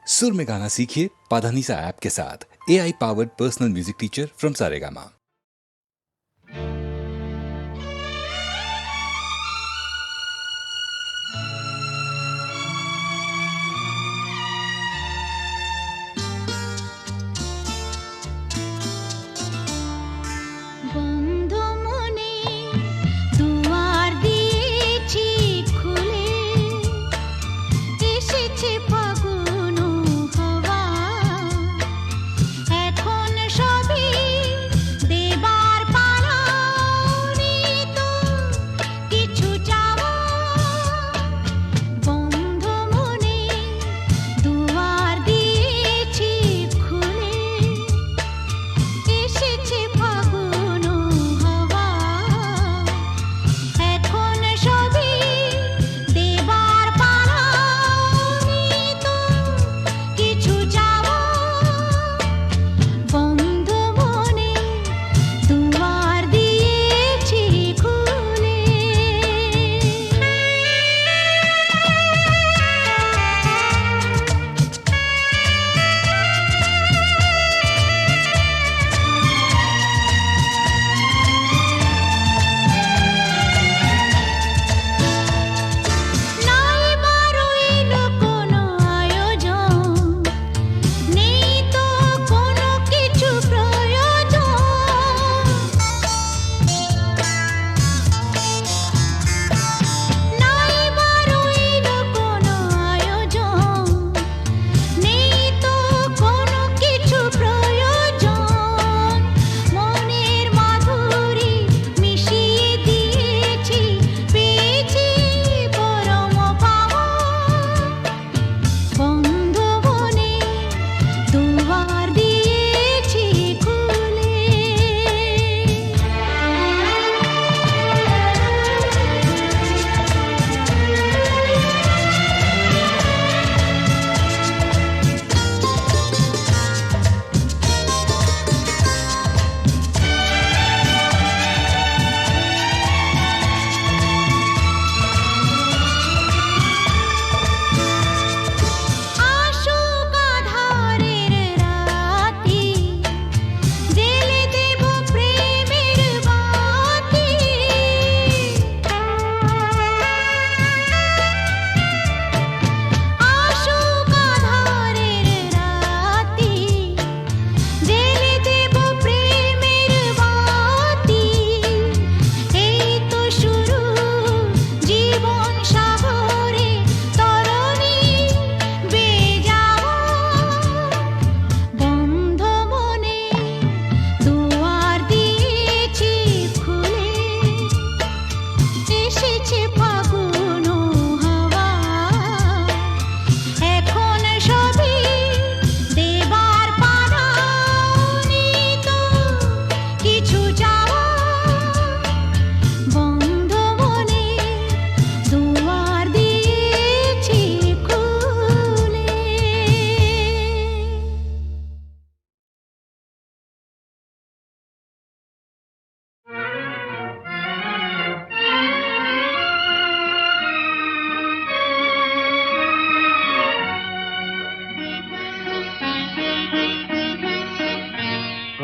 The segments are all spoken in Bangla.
सुर में गाना सीखिए पाधानीसा ऐप के साथ। AI powered personal music teacher from Saregama.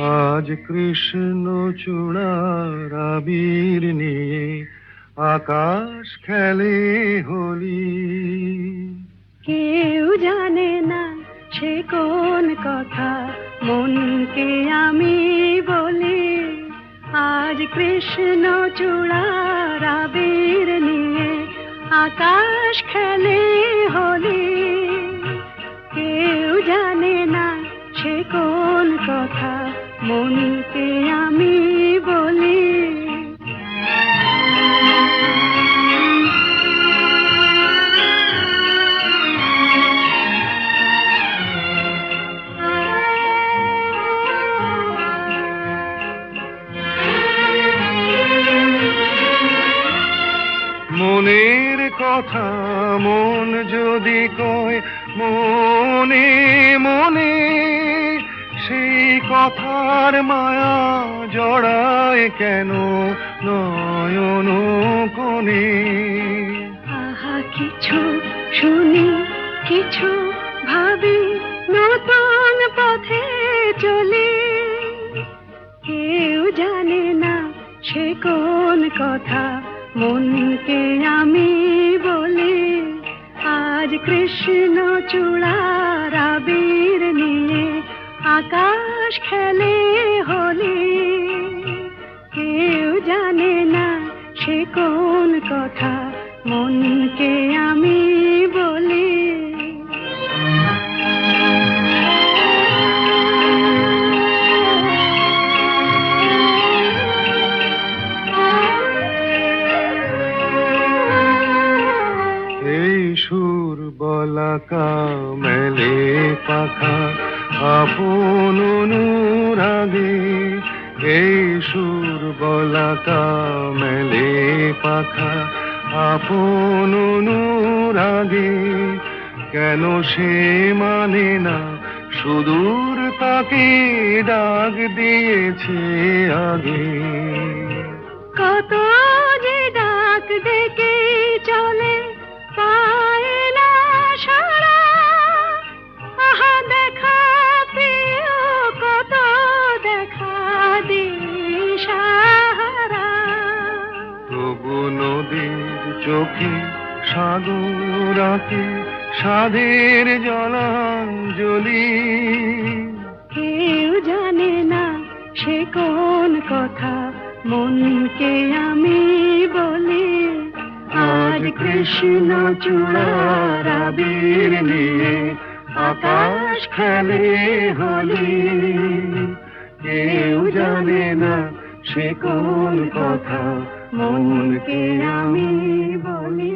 আজ কৃষ্ণ চূড়ার আবির নিয়ে আকাশ খেলে হোলি। কেউ জানে না সে কোন কথা মনকে আমি বলি। আজ কৃষ্ণ চূড়ার আবির নিয়ে আকাশ খেলে হোলি। কেউ জানে না সে কোন কথা মনকে আমি বলি। মনের কথা মন যদি কয় মনে মনে, সেই কথার মায়া জড়ায় কেন নয়ন কোণে। আহা কিছু শুনি কিছু ভাবি কথা মনকে আমি বলি, আজ কৃষ্ণ চূড়ার আবির নিয়ে আকাশ খেলে হোলি। কেউ জানে না সে কোন কথা মনকে আমি বলি। এই সুর বলাকা মেলে পাখা আপন অনুরাগে, এই সুর বলাকা মেলে পাখা আপন অনুরাগে, কেন সে মানে না সুদূর তাকে ডাক দিয়েছে আগে। কত যে ডাক ডেকে চলে পায় না সারা, আহা দেখা পেও কত দেখা দিশাহারা। তবু নদীর চোখে সাগর আঁকে সাধের জলাঞ্জলি। কেউ জানে না সে কোন কথা মনকে আমি বলি, আজ কৃষ্ণ চূড়ার আবির নিয়ে আকাশ খেলে হোলি। কেউ জানে না সে কোন কথা মনকে আমি বলি।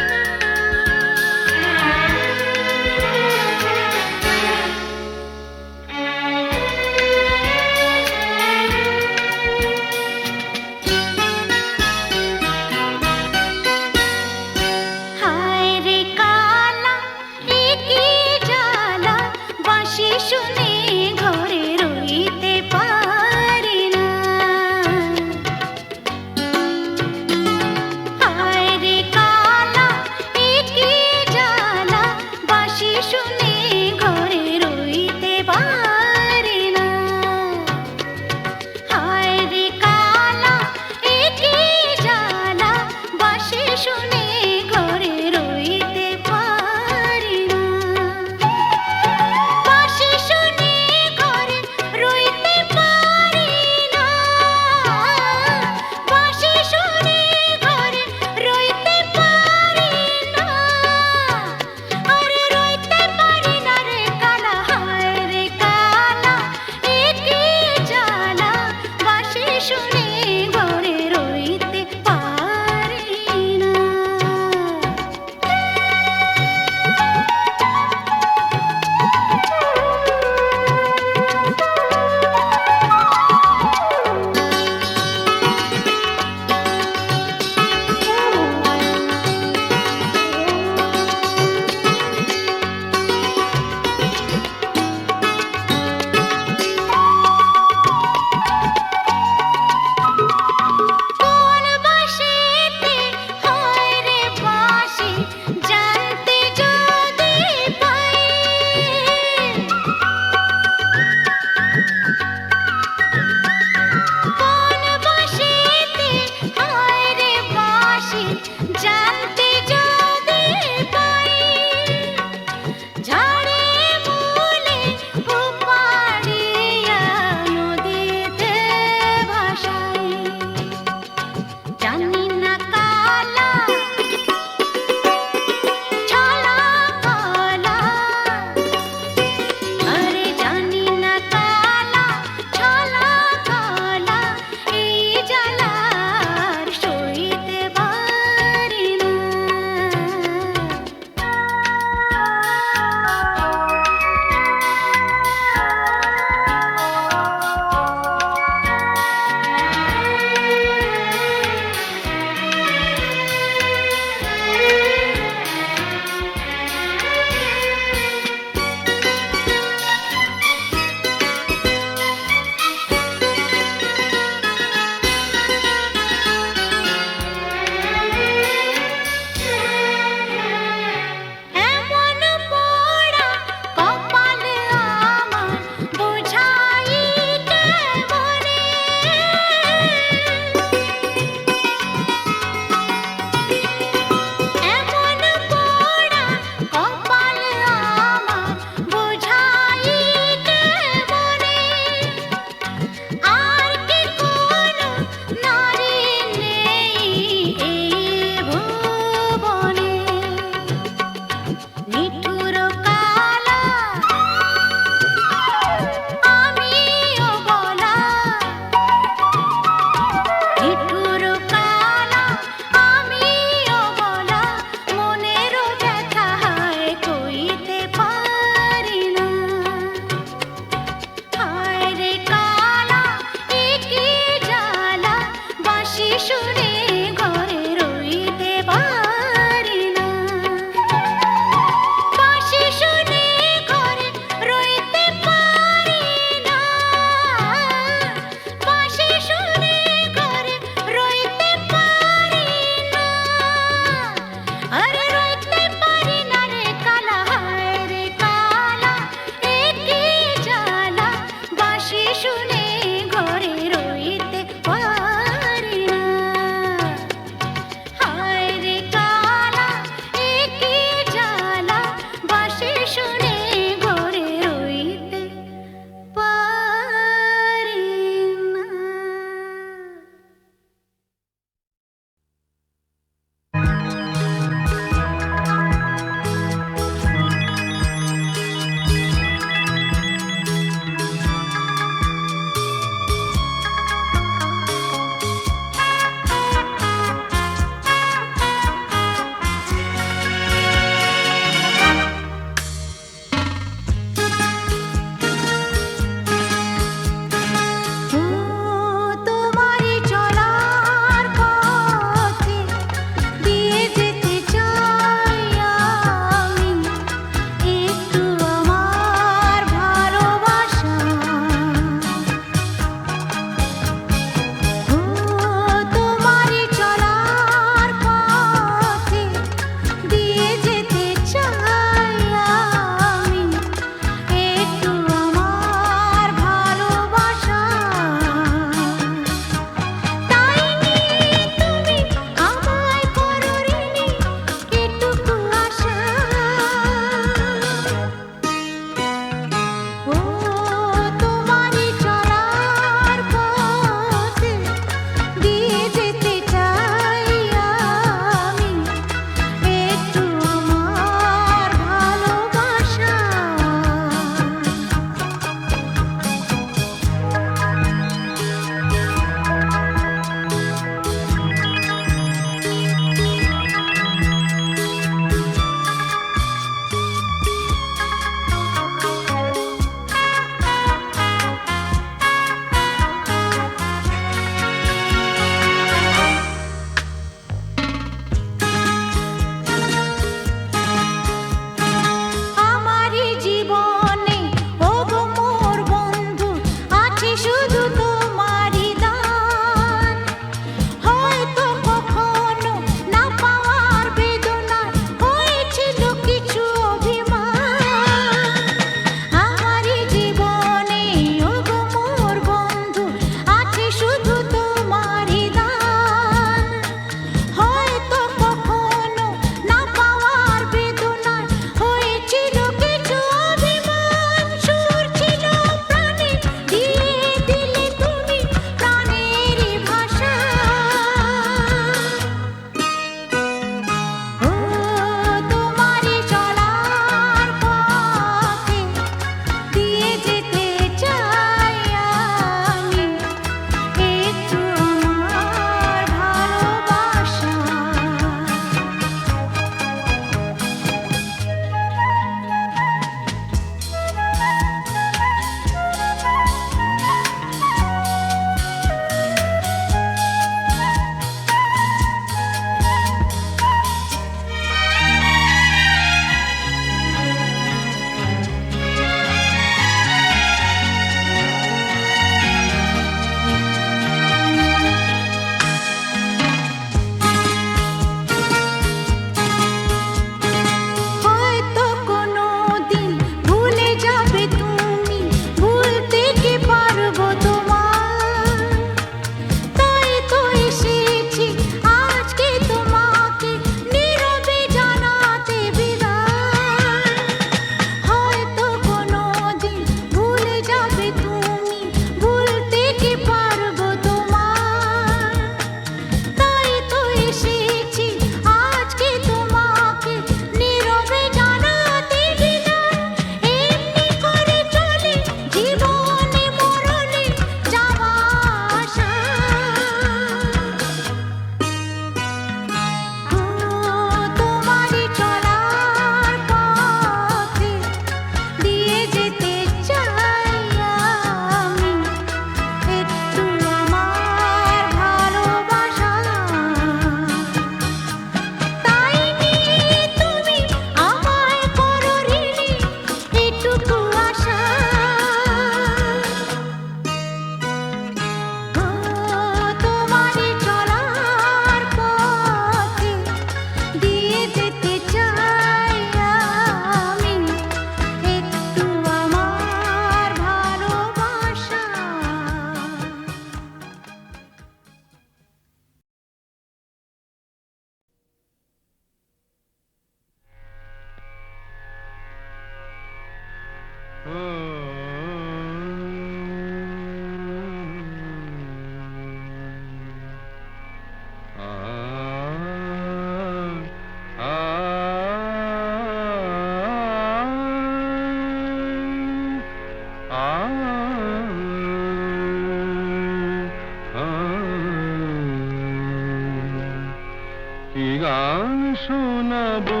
কি গান শোনাবো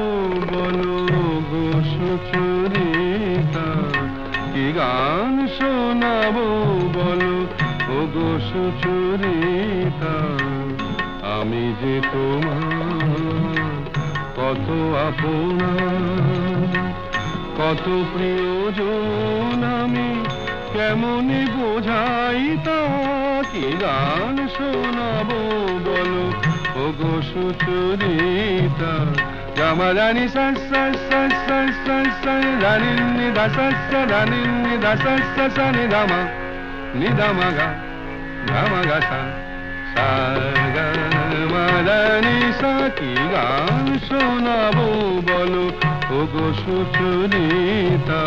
বলো গো সুচরিতা, কি গান শোনাবো বলো ও গো সুচরিতা, আমি যে তোমার কত আপনা, কত প্রিয়জন আমি কেমনে বোঝাই তা, কি গান শোনাবো বলো ও গো সুচরিতা। গামা রানি সা সা সা সা সা সা রানি নি দা সা সা রানি নি দা সা সা সা নি দামা নি দামা গা গামা গা সা সা গা মা রানি সা, কি গান শোনাবো বলো ও গো সুচরিতা।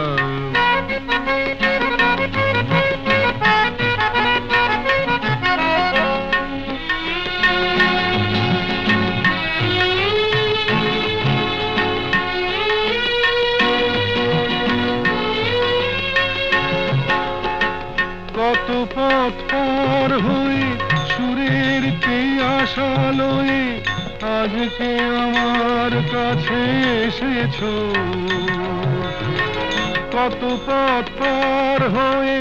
কত পথ পার হয়ে সুরের কে আশা লয়ে আজকে আমার কাছে এসেছো, কত পথ পার হয়ে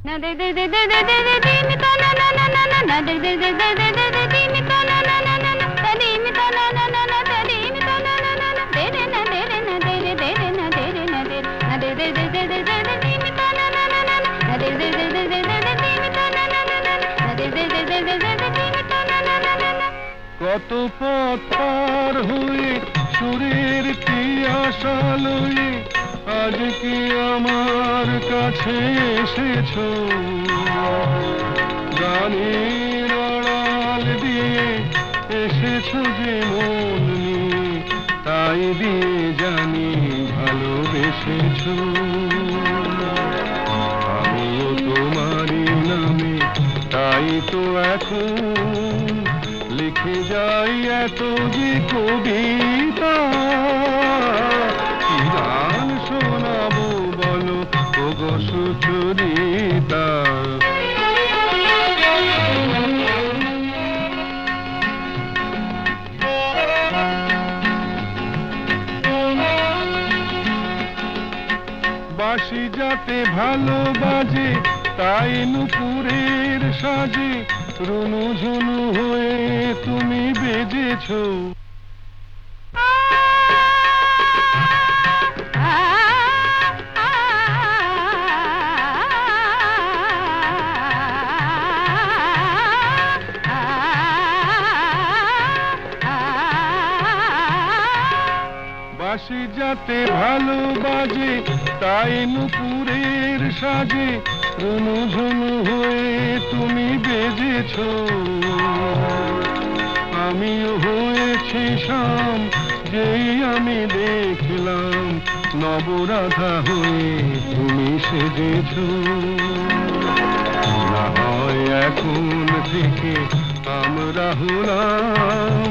না দে দে দে দে দে দে দে দিন তো না না না না না না দে দে দে দে দে দে দে দিন তো না না না না না তা দিন তো না না না না তা দিন তো না না না না দে রে না দে রে না দে রে দে রে না দে রে না দে না দে দে দে দে দে দে দিন তো না না না না না দে দে দে দে দে দে দিন তো না না না না না দে দে দে দে দে দে দিন তো না না না না। কত পথ পার হয়ে সুরের কি আশা লয়ে আজকে আমার কাছে এসেছো, গানের আড়াল দিয়ে এসেছো যে মন নিয়ে, তাই দিয়ে জানি ভালোবেসেছো। আমিও তোমারই নামে তাই তো এখন লিখে যাই এত যে কবিতা, কি গান শোনাবো বলো ও গো সুচরিতা। বাঁশি যাতে ভালো বাজে তাই নুপুরের সাজে রুনু ঝুনু হয়ে তুমি বেজেছো, বাঁশি যাতে ভালো বাজে তাই নুপুরের সাজে রুনু ঝুনু হয়ে তুমি বেজেছো, আমিও হয়েছি শাম যেই আমি দেখলাম নবরাধা হয়ে তুমি সেজেছো। না হয় এখন থেকে আমরা হলাম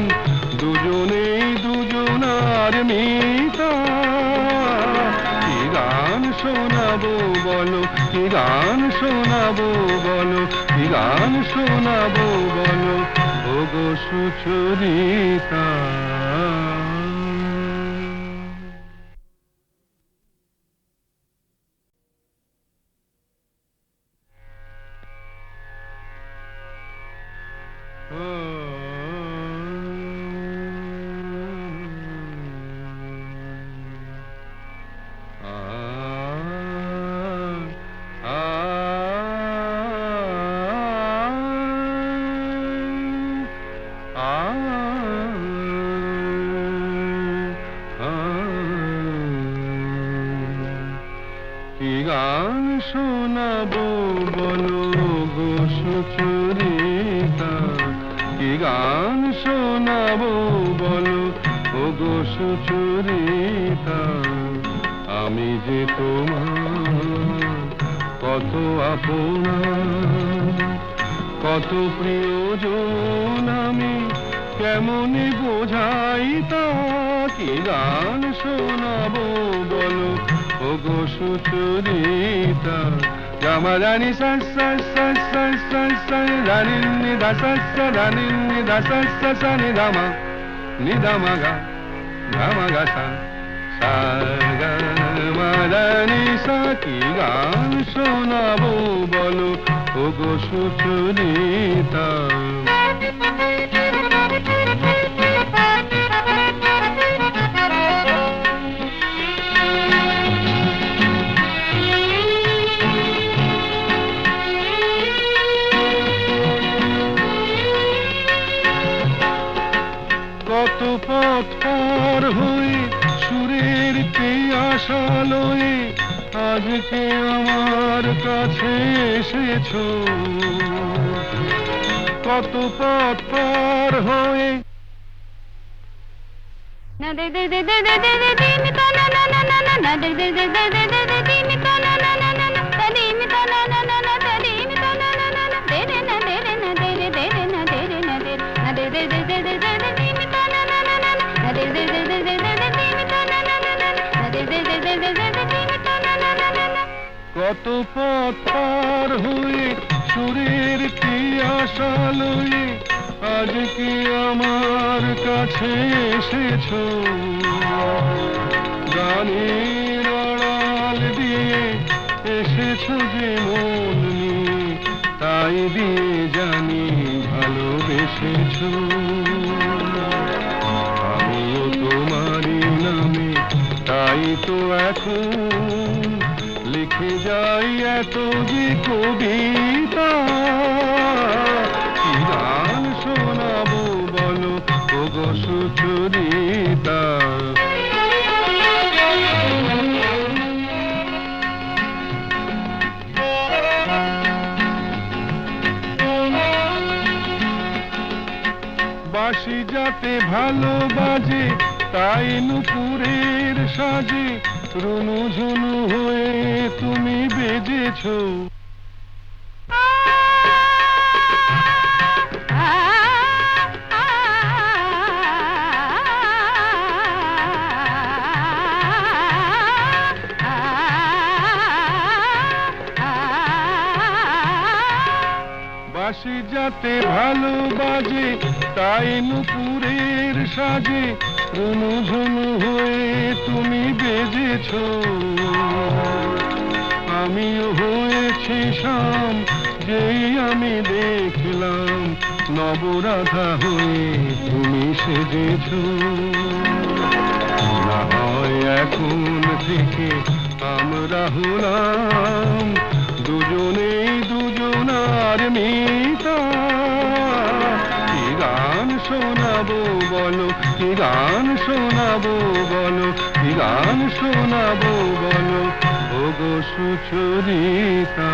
দুজনেই দুজনার মিতা, কি গান শোনাবো বলো, কি গান শোনাবো বলো, কি গান শোনাবো বলো ও গো সুচরিতা। কি গান শোনাবো বলো গো সুচরিতা, কি গান শোনাবো বলো ও গো সুচরিতা, আমি যে তোমার কত আপনা, কত প্রিয়জন আমি কেমনে বোঝাই তা, কি গান শোনাবো বলো ওগো সুচরিতা। গামা রানী সা সা সা সা সা সা রানী নি দা সা সা রানী নি দা সা সা সা নি দামা নি দামা গা গামা গা সা সা গা মা রানী সা, কি গান শোনাবো বলো ওগো সুচরিতা। কত পথ পার হয়ে সুরের পিয়াসা লয়ে আজকে আমার কাছে এসেছো। কত পথ পার হয়ে না দে দে দে দে দে দে দে দি মি তা না না না না না, না দে দে দে দে দে দে দে দি মি তা না না না না না, তা দি মি তা না না না না, তা দি মি তা না না না না, দে রে না দে রে না দে রে দে রে না দে রে না দে, না দে দে দে দে দে দে দে দি মি তা না না না না, না দে দে দে দে দে দে দে দি মি তা না না না না, না দে দে দে দে দে দে দে দি মি তা না না না না। কত পথ পার হয়ে সুরের পিয়াসা লয়ে আজকে আমার কাছে এসেছো। গানের আড়াল দিয়ে এসেছো যে মন নিয়ে, তাই দিয়ে জানি ভালোবেসেছো। আমিও তোমারই নামে তাই তো এখন লিখে যাই এত যে কবিতা। কি গান শোনাবো বলো ওগো সুচরিতা। বাঁশি যাতে ভালো বাজে তাই নুপুরের সাজে রুনু ঝুনু হয়ে তুমি বেজেছো। বাঁশি যাতে ভালো বাজে তাই নুপুরের সাজে রুনু ঝুনু হয়ে তুমি বেজেছো। আমিও হয়েছি শাম যেই আমি দেখলাম নবরাধা হয়ে তুমি সেজেছো। না হয় এখন থেকে আমরা হলাম দুজনেই দুজনার মিতা। কি গান শোনাবো বলো, কি গান শোনাবো বলো, কি গান শোনাবো বলো ওগো সুচরিতা।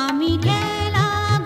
আমি গেলাম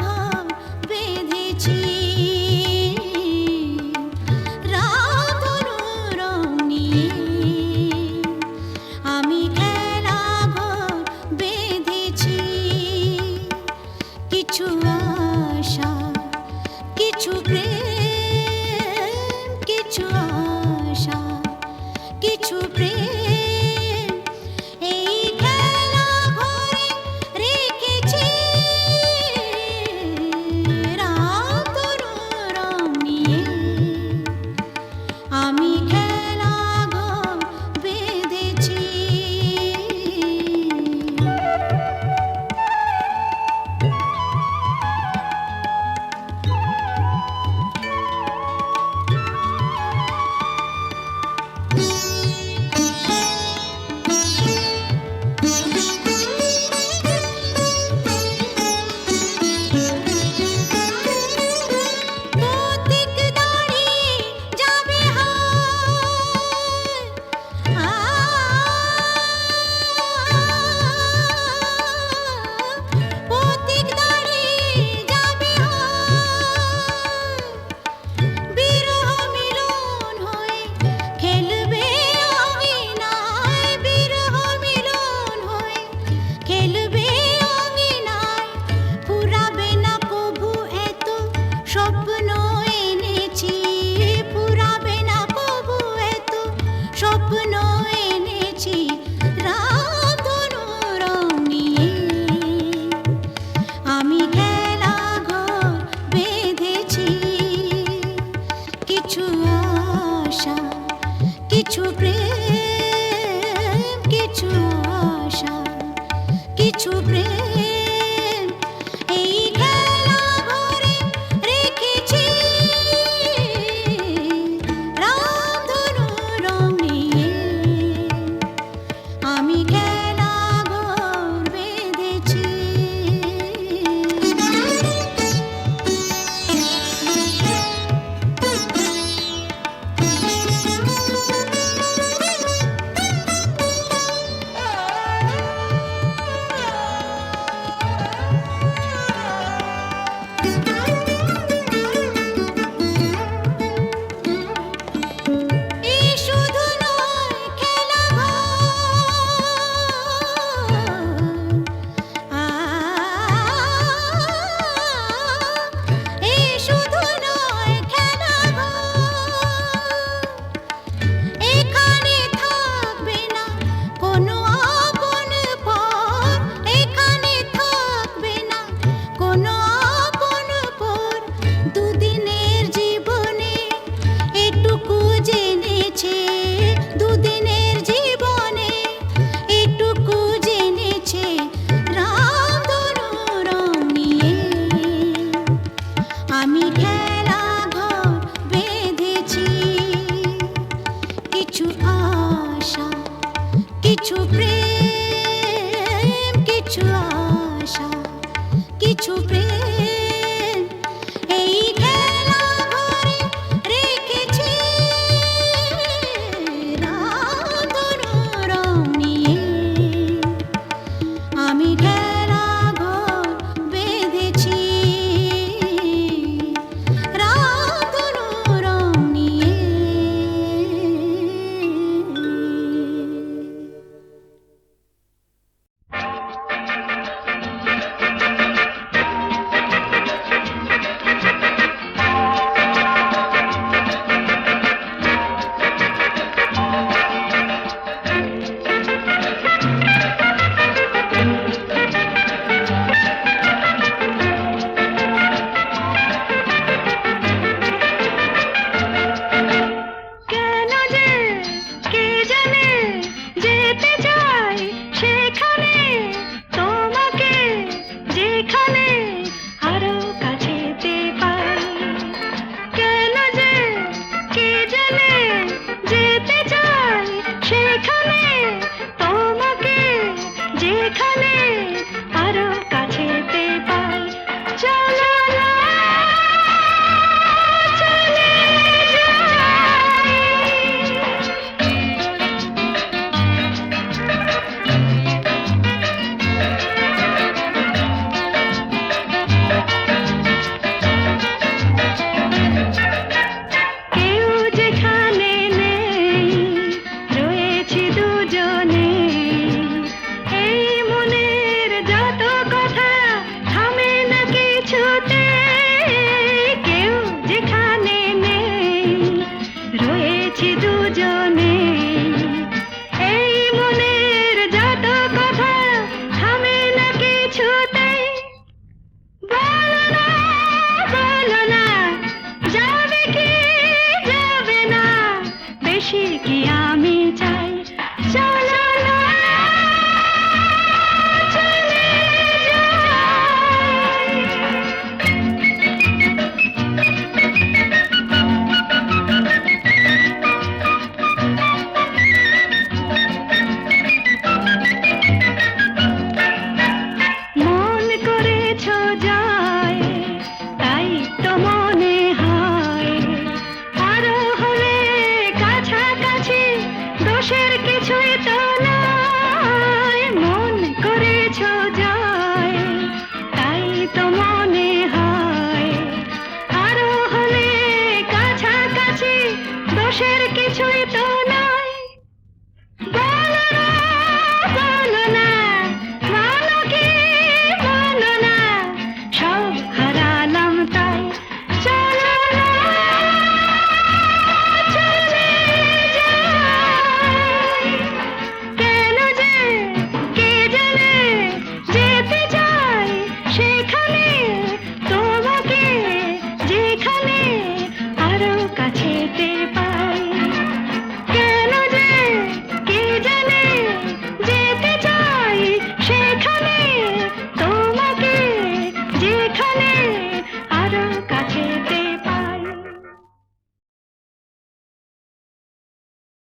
খেলবে অঙ্গিনায়, ফুরাবে না কভু এত স্বপ্ন এনেছি, ফুরাবে না কভু এত স্বপ্ন এনেছি, রামধনু রং নিয়ে আমি খেলা ঘর বেঁধেছি। কিছু আশা, কিছু প্রেম, কিছু আশা, কিছু প্রেম, এই খেলা ঘরে রেখেছি, রামধনু রং নিয়ে আমি খেলা ঘর বেঁধেছি। এই শুধু নয় খেলা এই শুধু নয় খেলা, এখানে থাকবে না কোনো আপন পর, এখানে থাকবে না কোনো আপন পর, দুদিনের জীবনে এটুকু জেনেছে, দুদিনের জীবনে এটুকু জেনেছে, রামধনু রং নিয়ে আমি খেলা ঘর বেঁধেছি। কিছু আশা, কিছু প্রেম, কিছু আশা, কিছু প্রেম, এই খেলা ঘরে রেখেছি, রামধনু রং নিয়ে আমি খেলা ঘর বেঁধেছি, রামধনু রং নিয়ে। কেন যে কে জানে যেতে চাই সেখানে, তোমাকে যেখানে আরো কাছেতে পাই। কেন যে কে জানে যেতে চাই সেখানে, তোমাকে যেখানে আরো কাছেতে পাই। চলো না